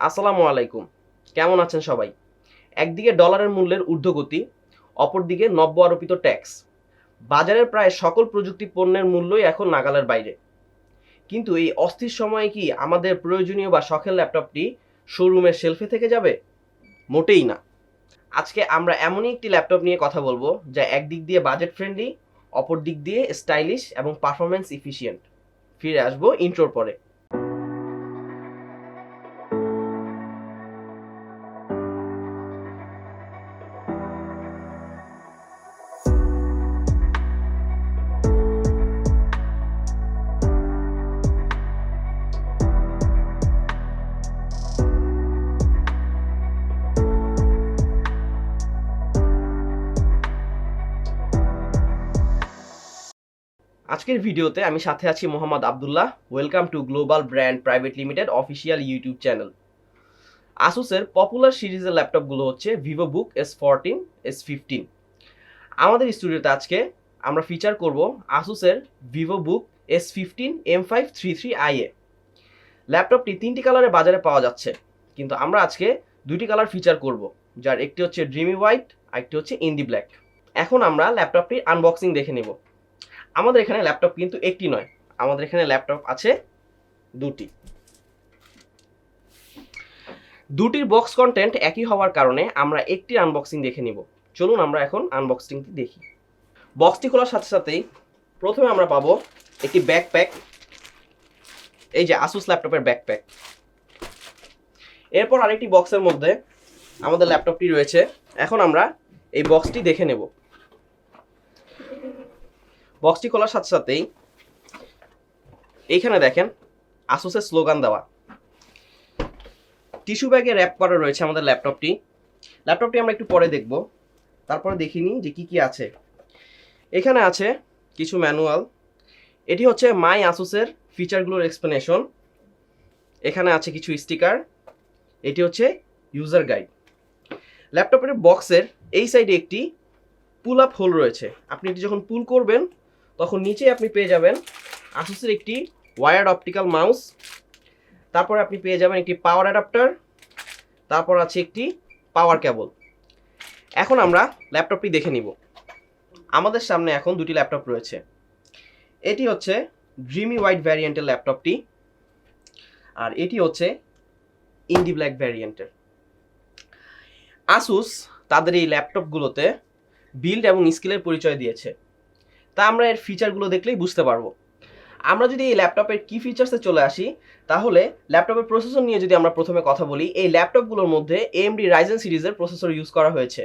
আসসালামু আলাইকুম। কেমন আছেন সবাই? একদিকে ডলারের মূল্যের ঊর্ধ্বগতি, অপরদিকে নব্য আরোপিত ট্যাক্স। বাজারের প্রায় সকল প্রযুক্তি পণ্যের মূল্যই এখন নাগালের বাইরে। কিন্তু এই অস্থির সময়ে কি আমাদের প্রয়োজনীয় বা শখের ল্যাপটপটি শোরুমের শেলফে থেকে যাবে? মোটেই না। আজকে আমরা এমনই একটি ল্যাপটপ নিয়ে কথা বলবো যা একদিক দিয়ে বাজেট ফ্রেন্ডলি, অপর দিক দিয়ে স্টাইলিশ এবং পারফরম্যান্স এফিশিয়েন্ট। ফিরে আসবো ইন্ট্রোর পরে। আজকের ভিডিওতে আমি সাথে আছি Mohammad Abdullah. Welcome to Global Brand Private Limited official YouTube channel. আসুসের পপুলার সিরিজের ল্যাপটপগুলো হচ্ছে ভিভোবুক S14, S15। আমাদের স্টুডিওতে আজকে আমরা ফিচার করব আসুসের ভিভোবুক S15 M533IA। ল্যাপটপটি 3টি কালারে বাজারে পাওয়া যাচ্ছে, কিন্তু আমরা আজকে 2টি কালার ফিচার করব, যার একটি হচ্ছে ড্রিমি হোয়াইট, আরেকটি হচ্ছে ইন্ডি ব্ল্যাক। এখন আমরা ল্যাপটপটির আনবক্সিং দেখে নেব। আমাদের এখানে ল্যাপটপ কিন্তু একটি নয়, আমাদের এখানে ল্যাপটপ আছে দুটি। দুটির বক্স কন্টেন্ট একই হওয়ার কারণে আমরা একটির আনবক্সিং দেখে নিব। চলুন আমরা এখন আনবক্সিংটি দেখি। বক্সটি খোলার সাথে সাথেই প্রথমে আমরা পাবো একটি ব্যাকপ্যাক। এই যে আসুস ল্যাপটপের ব্যাকপ্যাক। এরপর আরেকটি বক্সের মধ্যে আমাদের ল্যাপটপটি রয়েছে। এখন আমরা এই বক্সটি দেখে নেব। বক্সটি খোলার সাথে সাথেই এইখানে দেখেন আসুসের স্লোগান দেওয়া। টিস্যু ব্যাগে র্যাপ করা রয়েছে আমাদের ল্যাপটপটি। আমরা একটু পরে দেখব, তারপরে দেখিনি যে কি কি আছে। এখানে আছে কিছু ম্যানুয়াল। এটি হচ্ছে মাই আসুসের ফিচারগুলোর এক্সপ্লেনেশন। এখানে আছে কিছু স্টিকার। এটি হচ্ছে ইউজার গাইড। ল্যাপটপের বক্সের এই সাইডে একটি পুল আপ হোল রয়েছে। আপনি এটি যখন পুল করবেন তখন নিচে আপনি পেয়ে যাবেন আসুসের একটি ওয়্যার্ড অপটিক্যাল মাউস। তারপরে আপনি পেয়ে যাবেন একটি পাওয়ার অ্যাডাপ্টার। তারপর আছে একটি পাওয়ার কেবল। এখন আমরা ল্যাপটপটি দেখে নিব। আমাদের সামনে এখন দুটি ল্যাপটপ রয়েছে। এটি হচ্ছে ড্রিমি হোয়াইট ভ্যারিয়েন্টের ল্যাপটপটি, আর এটি হচ্ছে ইন্ডি ব্ল্যাক ভ্যারিয়েন্টের। আসুস তাদের এই ল্যাপটপগুলোতে বিল্ড এবং স্কিলের পরিচয় দিয়েছে, তা আমরা এর ফিচারগুলো দেখলেই বুঝতে পারবো। আমরা যদি এই ল্যাপটপের কি ফিচার্সে চলে আসি, তাহলে ল্যাপটপের প্রসেসর নিয়ে যদি আমরা প্রথমে কথা বলি, এই ল্যাপটপগুলোর মধ্যে AMD Ryzen সিরিজের প্রসেসর ইউজ করা হয়েছে।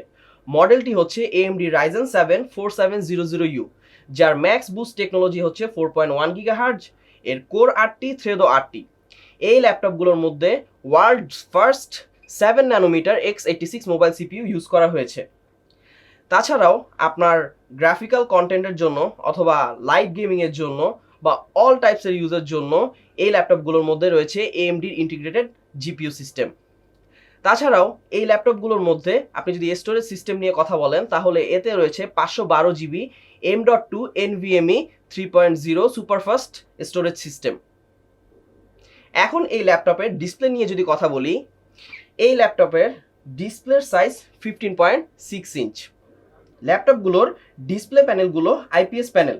মডেলটি হচ্ছে AMD Ryzen 7 4700U, যার ম্যাক্স বুস্ট টেকনোলজি হচ্ছে 4.1 GHz, এর কোর 8টি, থ্রেডও 8টি। এই ল্যাপটপগুলোর মধ্যে world's first 7 nanometre x86 mobile CPU use করা হয়েছে। তাছাড়াও আপনার গ্রাফিক্যাল কন্টেন্টের জন্য অথবা লাইভ গেমিংয়ের জন্য বা অল টাইপসের ইউজের জন্য এই ল্যাপটপগুলোর মধ্যে রয়েছে AMD ইন্টিগ্রেটেড GPU সিস্টেম। তাছাড়াও এই ল্যাপটপগুলোর মধ্যে আপনি যদি স্টোরেজ সিস্টেম নিয়ে কথা বলেন, তাহলে এতে রয়েছে 512 GB M.2 NVMe 3.0 superfast storage system. এখন এই ল্যাপটপের ডিসপ্লে নিয়ে যদি কথা বলি, এই ল্যাপটপের ডিসপ্লের সাইজ 15.6 ইঞ্চ। ল্যাপটপগুলোর ডিসপ্লে প্যানেলগুলো IPS প্যানেল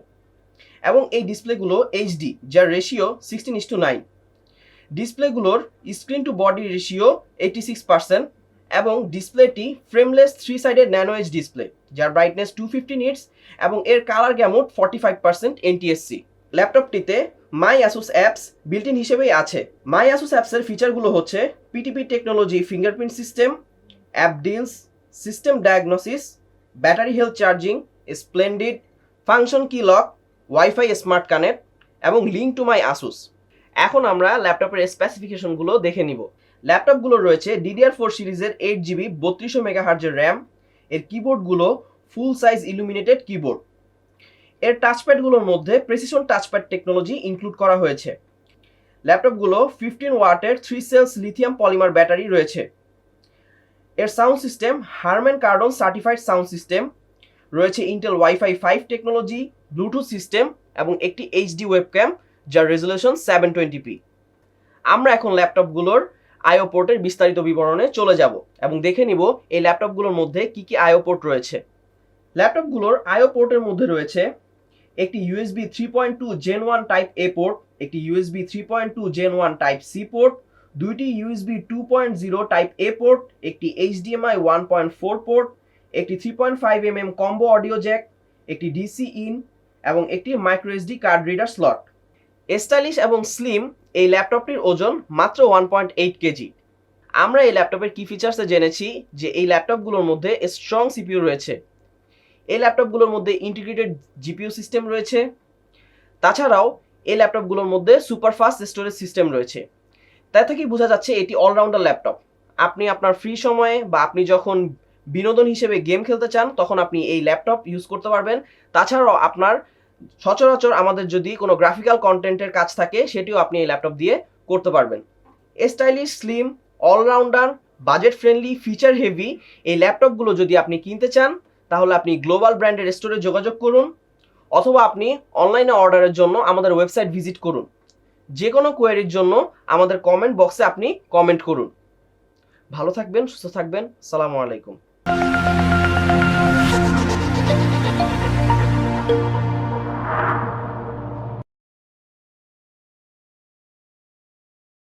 এবং এই ডিসপ্লেগুলো HD, যার রেশিও 16:9। ডিসপ্লেগুলোর স্ক্রিন টু বডি রেশিও 86% এবং ডিসপ্লেটি frameless 3 sided nano edge display, যার ব্রাইটনেস 250 নিটস এবং এর কালার গ্যামুট 45% NTSC। ল্যাপটপটিতে My Asus apps built in হিসেবেই আছে। মাই আসুস অ্যাপসের ফিচারগুলো হচ্ছে PTP technology fingerprint system, app deals, system diagnosis, battery health charging, splendid, function কি lock, wifi smart connect এবং লিঙ্ক টু মাই আসুস। এখন আমরা ল্যাপটপের স্পেসিফিকেশনগুলো দেখে নিব। ল্যাপটপগুলো রয়েছে DDR4 সিরিজের 8GB 3200 MHz র্যাম। এর কিবোর্ডগুলো ফুল সাইজ ইলুমিনেটেড কিবোর্ড। এর টাচপ্যাডগুলোর মধ্যে প্রেসিশন টাচপ্যাড টেকনোলজি ইনক্লুড করা হয়েছে। ল্যাপটপগুলো 15 ওয়াটের 3 সেলস লিথিয়াম পলিমার ব্যাটারি রয়েছে। এর sound system Harman Kardon certified sound system রয়েছে। Intel wifi 5 technology, Bluetooth system এবং একটি HD ওয়েবক্যাম, যার রেজুলেশন 720p। আমরা এখন ল্যাপটপগুলোর আইও পোর্টের বিস্তারিত বিবরণে চলে যাব এবং দেখে নিব এই ল্যাপটপগুলোর মধ্যে কি কি আইও পোর্ট রয়েছে। ল্যাপটপগুলোর আইও পোর্টের মধ্যে রয়েছে একটি USB 3.2 gen 1 type A port, একটি USB 3.2 gen 1 type C port, দুইটি ইউএসবি 2.0 টাইপ এ পোর্ট, একটি এইচডিএমআই 1.4 পোর্ট, একটি 3.5 কম্বো অডিও জ্যাক, একটি ডিসি ইন এবং একটি micro SD card reader slot. Stylish এবং স্লিম এই ল্যাপটপটির ওজন মাত্র 1.8 কেজি। আমরা এই ল্যাপটপের কি ফিচার্সে জেনেছি যে এই ল্যাপটপগুলোর মধ্যে স্ট্রং সিপিইউ রয়েছে, এই ল্যাপটপগুলোর মধ্যে ইন্টিগ্রেটেড জিপিইউ সিস্টেম রয়েছে, তাছাড়াও এই ল্যাপটপগুলোর মধ্যে সুপার ফাস্ট স্টোরেজ সিস্টেম রয়েছে। তাই থেকেই বোঝা যাচ্ছে এটি অলরাউন্ডার ল্যাপটপ। আপনি আপনার ফ্রি সময়ে বা আপনি যখন বিনোদন হিসেবে গেম খেলতে চান তখন আপনি এই ল্যাপটপ ইউজ করতে পারবেন। তাছাড়াও আপনার সচরাচর আমাদের যদি কোনো গ্রাফিক্যাল কন্টেন্টের কাজ থাকে সেটিও আপনি এই ল্যাপটপ দিয়ে করতে পারবেন। Stylish, slim, all rounder, budget friendly, feature heavy এই ল্যাপটপগুলো যদি আপনি কিনতে চান তাহলে আপনি গ্লোবাল ব্র্যান্ডের স্টোরে যোগাযোগ করুন অথবা আপনি অনলাইনে অর্ডারের জন্য আমাদের ওয়েবসাইট ভিজিট করুন। যে কোনো কোয়েরির জন্য আমাদের কমেন্ট বক্সে আপনি কমেন্ট করুন। ভালো থাকবেন, সুস্থ থাকবেন। আসসালামু আলাইকুম।